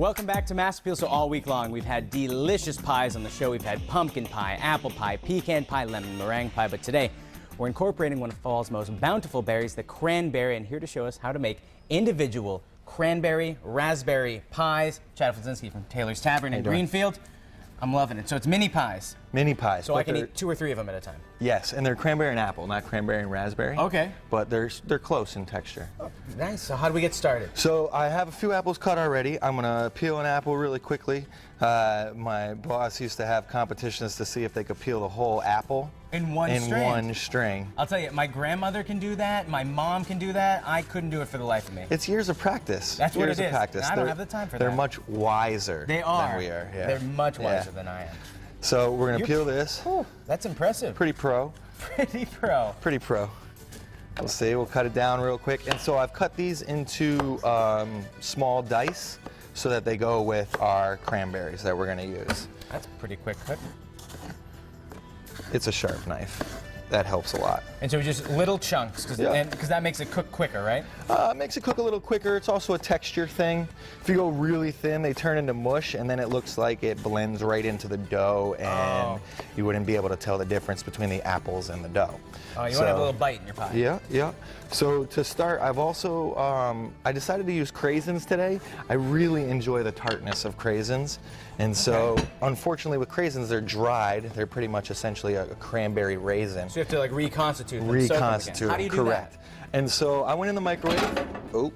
Welcome back to Mass Appeal. So all week long, we've had delicious pies on the show. We've had pumpkin pie, apple pie, pecan pie, lemon meringue pie. But today, we're incorporating one of fall's most bountiful berries, the cranberry, and here to show us how to make individual cranberry, raspberry pies. Chad Flazinski from Taylor's Tavern in Greenfield. I'm loving it. So it's mini pies. Mini pies. So I can eat 2 or 3 of them at a time. Yes, and they're cranberry and apple, not cranberry and raspberry. Okay. But they're close in texture. Oh, nice. So how do we get started? So I have a few apples cut already. I'm gonna peel an apple really quickly. My boss used to have competitions to see if they could peel the whole apple in one string. I'll tell you, my grandmother can do that. My mom can do that. I couldn't do it for the life of me. It's years of practice. That's what it is. Years of practice. I don't have the time for that. They're much wiser than we are. Yeah. They're much wiser than I am. So we're gonna peel this. Whew, that's impressive. Pretty pro. Pretty pro. Pretty pro. We'll see. We'll cut it down real quick. And so I've cut these into small dice so that they go with our cranberries that we're gonna use. That's a pretty quick cut. It's a sharp knife. That helps a lot. And so just little chunks, because that makes it cook quicker, right? It makes it cook a little quicker. It's also a texture thing. If you go really thin, they turn into mush, and then it looks like it blends right into the dough, and you wouldn't be able to tell the difference between the apples and the dough. Oh, you want to have a little bite in your pie. Yeah, yeah. So to start, I've also, I decided to use craisins today. I really enjoy the tartness of craisins. And so, unfortunately, with craisins, they're dried. They're pretty much essentially a cranberry raisin. So you have to like reconstitute them. Reconstitute How do you do correct. that? And so I went in the microwave. Oh.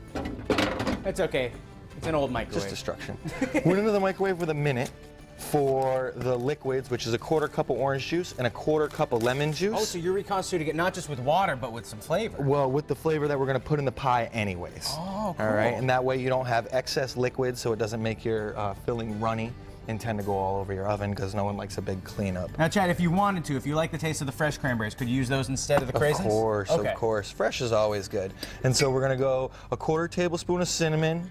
It's okay. It's an old microwave. Just destruction. Went into the microwave with a minute for the liquids, which is a 1/4 cup of orange juice and a 1/4 cup of lemon juice. Oh, so you're reconstituting it not just with water, but with some flavor. Well, with the flavor that we're going to put in the pie anyways. Oh, cool. All right, and that way you don't have excess liquid, so it doesn't make your filling runny and tend to go all over your oven, because no one likes a big cleanup. Now, Chad, if you wanted to, if you like the taste of the fresh cranberries, could you use those instead of the craisins? Of course, of course. Fresh is always good. And so we're going to go a 1/4 tablespoon of cinnamon,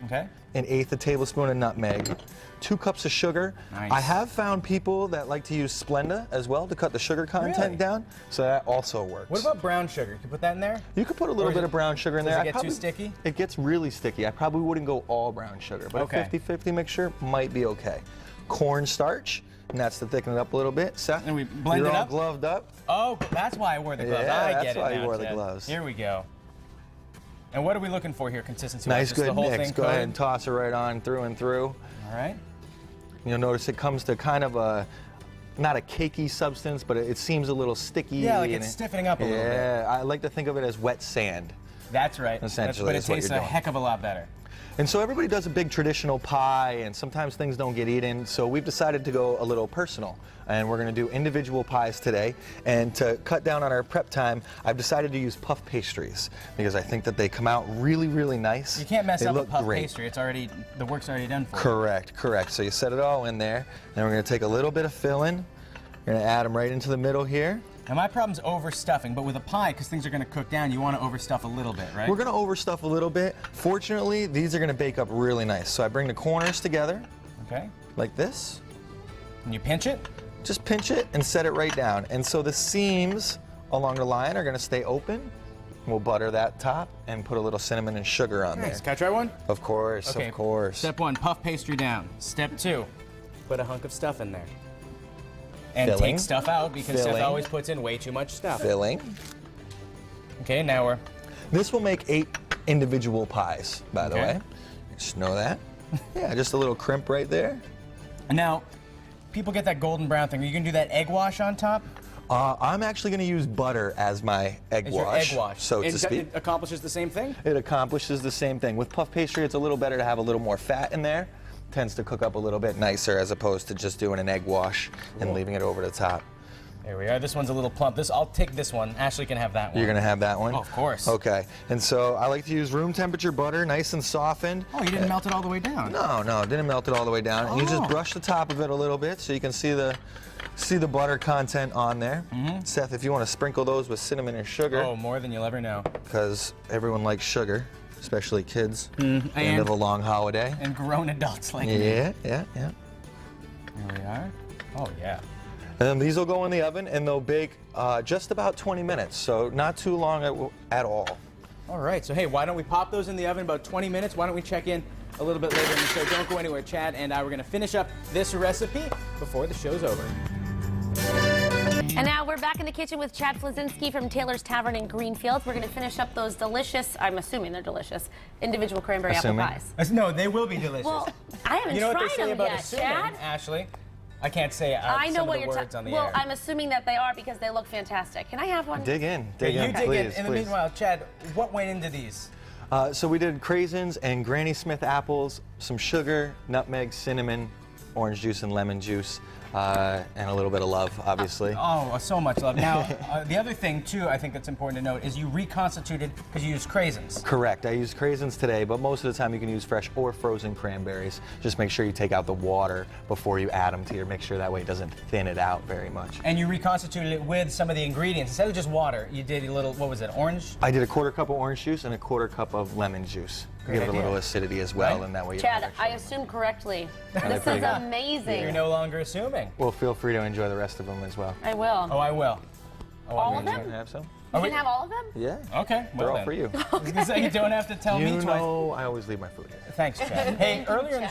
an 1/8 tablespoon of nutmeg, 2 cups of sugar. Nice. I have found people that like to use Splenda as well to cut the sugar content down, so that also works. What about brown sugar? Can you put that in there? You could put a little bit of brown sugar in there. Does it get too sticky? It gets really sticky. I probably wouldn't go all brown sugar, but a 50-50 mixture might be okay. Cornstarch, and that's to thicken it up a little bit. Seth, and we blend you're it all up? Gloved up. Oh, that's why I wore the gloves. Yeah, I get that's it why now, you wore the Chad. gloves. Here we go. And what are we looking for here, consistency? Nice, good the whole mix. Thing Go ahead and toss it right on through and through. All right. You'll notice it comes to kind of a, not a cakey substance, but it seems a little sticky. Yeah, like it's stiffening up a little bit. Yeah, I like to think of it as wet sand. That's right. Essentially, but it tastes a heck of a lot better. And so everybody does a big traditional pie, and sometimes things don't get eaten, so we've decided to go a little personal. And we're going to do individual pies today. And to cut down on our prep time, I've decided to use puff pastries, because I think that they come out really, really nice. You can't mess up a puff pastry. It's already, the work's already done for you. Correct, correct. So you set it all in there. Then we're going to take a little bit of filling. We're going to add them right into the middle here. Now my problem's overstuffing, but with a pie, because things are going to cook down, you want to overstuff a little bit, right? We're going to overstuff a little bit. Fortunately, these are going to bake up really nice. So I bring the corners together. Okay. Like this. And you pinch it? Just pinch it and set it right down. And so the seams along the line are going to stay open. We'll butter that top and put a little cinnamon and sugar on there. Can I try one? Of course, of course. Step 1, puff pastry down. Step 2, put a hunk of stuff in there. And take stuff out, because Seth always puts in way too much stuff. Filling. Okay, now we're... This will make 8 individual pies, by the way. Just know that. Yeah, just a little crimp right there. And now, people get that golden brown thing. Are you going to do that egg wash on top? I'm actually going to use butter as my egg wash, egg wash, so to speak. It accomplishes the same thing? It accomplishes the same thing. With puff pastry, it's a little better to have a little more fat in there. Tends to cook up a little bit nicer, as opposed to just doing an egg wash and leaving it over the top. There we are. This one's a little plump. I'll take this one. Ashley can have that one. You're going to have that one? Oh, of course. Okay. And so I like to use room temperature butter, nice and softened. Oh, you didn't melt it all the way down? No, didn't melt it all the way down. And you just brush the top of it a little bit so you can see the butter content on there. Seth, if you want to sprinkle those with cinnamon and sugar. Oh, more than you'll ever know. Because everyone likes sugar, especially kids. End of a long holiday. And grown adults like me. Yeah, yeah, yeah. Here we are. Oh, yeah. And then these will go in the oven, and they'll bake just about 20 minutes, so not too long at all. All right, so hey, why don't we pop those in the oven about 20 minutes? Why don't we check in a little bit later in the show? Don't go anywhere. Chad and I were going to finish up this recipe before the show's over. And now we're back in the kitchen with Chad Flazinski from Taylor's Tavern in Greenfield. We're going to finish up those delicious, I'm assuming they're delicious, individual cranberry apple pies. No, they will be delicious. Well, I haven't you know what they tried say them about yet, assuming, Chad. Ashley? I can't say I know some what of the you're words on the Well, air. I'm assuming that they are because they look fantastic. Can I have one? Dig in, You dig in. please, In the please. meanwhile, Chad, what went into these? So we did craisins and Granny Smith apples, some sugar, nutmeg, cinnamon, orange juice and lemon juice, and a little bit of love, obviously. Oh, so much love. Now, the other thing, too, I think that's important to note is you reconstituted because you used craisins. Correct. I used craisins today, but most of the time you can use fresh or frozen cranberries. Just make sure you take out the water before you add them to your mixture. That way it doesn't thin it out very much. And you reconstituted it with some of the ingredients. Instead of just water, you did a little, what was it, orange? I did a 1/4 cup of orange juice and a 1/4 cup of lemon juice. Great Give it a little idea. acidity as well, Right. and that way you Chad, don't I have assumed correctly. they're This pretty is good. amazing. You're no longer assuming. Well, feel free to enjoy the rest of them as well. I will. Oh, I will. Oh, All I'm of gonna them? You have some? You can have all of them? Yeah. Okay, They're well all then. for you. I was gonna say, you don't have to tell me You twice. know I always leave my food here. Thanks, Chad. Hey, earlier in the